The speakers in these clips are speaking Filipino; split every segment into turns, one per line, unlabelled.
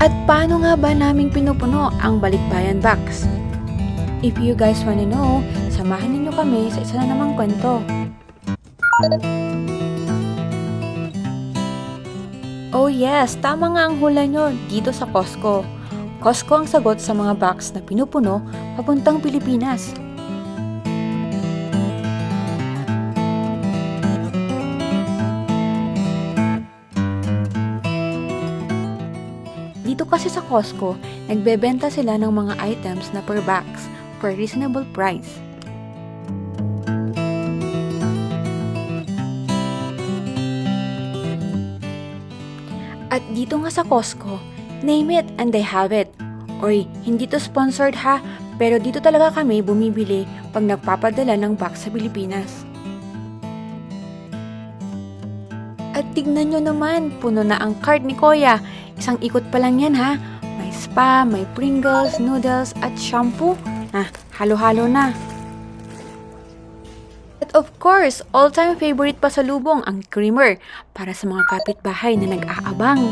At paano nga ba naming pinupuno ang balikbayan box? If you guys wanna know, samahan ninyo kami sa isa na namang kwento. Oh yes, tama nga ang hula nyo dito sa Costco. Costco ang sagot sa mga box na pinupuno papuntang Pilipinas. Dito kasi sa Costco, nagbebenta sila ng mga items na per box for reasonable price. At dito nga sa Costco, name it and they have it. Oy, hindi to sponsored ha, pero dito talaga kami bumibili pag nagpapadala ng box sa Pilipinas. At tignan nyo naman, puno na ang cart ni Kuya. Isang ikot pa lang yan ha. May spa, may Pringles, noodles, at shampoo. Halo-halo na. At of course, all-time favorite pa sa lubong ang creamer para sa mga kapitbahay na nag-aabang.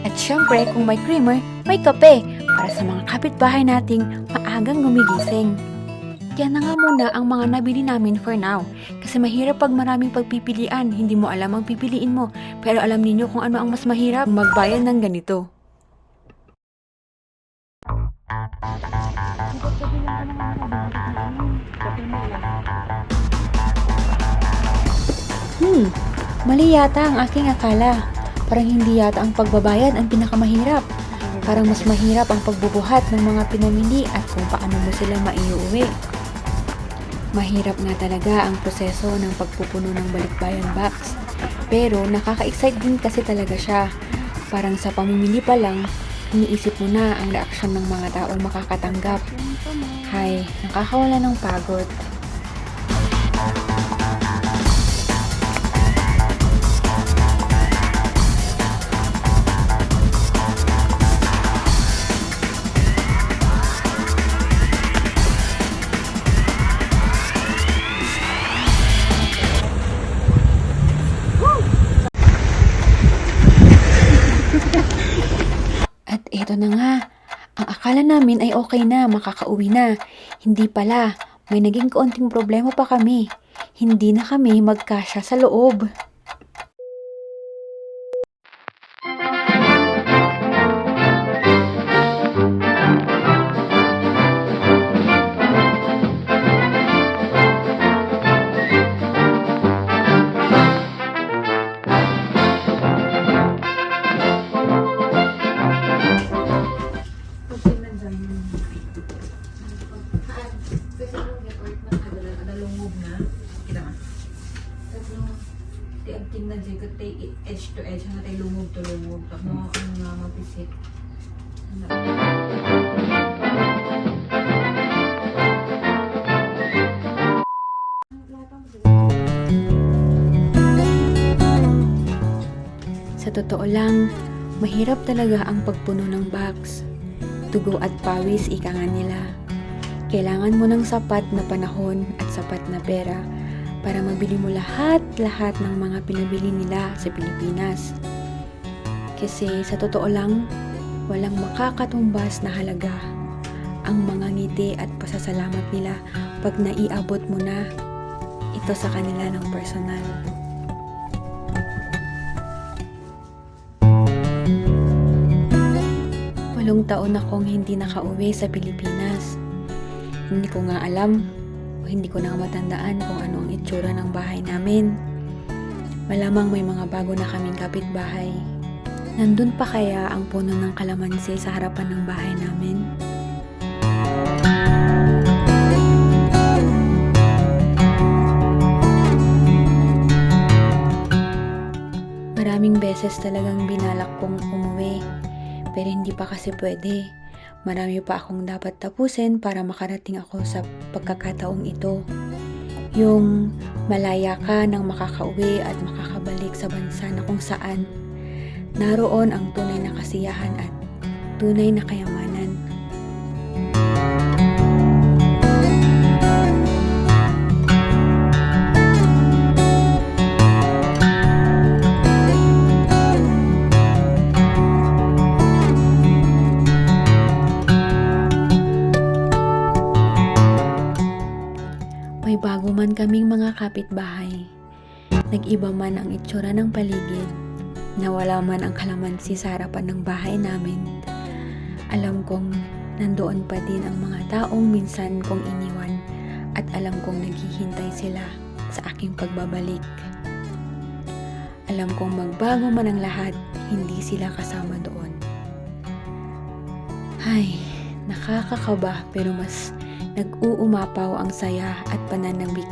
At syempre, kung may creamer, may kape para sa mga kapitbahay nating maagang gumigising. Yan na nga muna ang mga nabili namin for now. Kasi mahirap pag maraming pagpipilian, hindi mo alam ang pipiliin mo. Pero alam niyo kung ano ang mas mahirap, magbayad ng ganito. Mali yata ang aking akala. Parang hindi yata ang pagbabayad ang pinakamahirap. Parang mas mahirap ang pagbubuhat ng mga pinamili at kung paano mo sila maiuwi. Mahirap nga talaga ang proseso ng pagpupuno ng balikbayan box. Pero nakaka-excite din kasi talaga siya. Parang sa pamimili pa lang, iniisip mo na ang reaksyon ng mga taong makakatanggap. Hay, nakakawala ng pagod. At eto na nga, ang akala namin ay okay na, makakauwi na. Hindi pala, may naging kaunting problema pa kami. Hindi na kami magkasya sa loob. Tingnan dyan ko tayo edge to edge hanggang tayo lumog to lumog. Tapos ang mga mapisik. Sa totoo lang, mahirap talaga ang pagpuno ng box. Dugo at pawis ika nga nila. Kailangan mo ng sapat na panahon at sapat na pera para mabili mo lahat ng mga pinabili nila sa Pilipinas. Kasi sa totoo lang, walang makakatumbas na halaga ang mga ngiti at pasasalamat nila pag naiabot mo na ito sa kanila ng personal. Walong taon akong hindi nakauwi sa Pilipinas. Hindi ko nga alam hindi ko na matandaan kung ano ang itsura ng bahay namin. Malamang may mga bago na kaming kapitbahay. Nandun pa kaya ang puno ng kalamansi sa harapan ng bahay namin? Maraming beses talagang binalak kong umuwi, pero hindi pa kasi pwede. Marami pa akong dapat tapusin para makarating ako sa pagkakataong ito. Yung malaya ka nang makakauwi at makakabalik sa bansa na kung saan naroon ang tunay na kasiyahan at tunay na kayamanan. kapitbahay. Nag-iba man ang itsura ng paligid, nawala man ang kalamansi sa harapan ng bahay namin. Alam kong nandoon pa din ang mga taong minsan kong iniwan at alam kong naghihintay sila sa aking pagbabalik. Alam kong magbago man ang lahat, hindi sila kasama doon. Ay, nakakakaba pero mas nag-uumapaw ang saya at pananabik.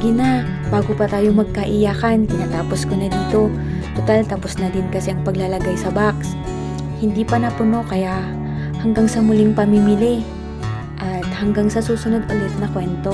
Sige na, bago pa tayo magkaiyakan, tinatapos ko na dito. Total, tapos na din kasi ang paglalagay sa box. Hindi pa napuno kaya hanggang sa muling pamimili. At hanggang sa susunod ulit na kwento.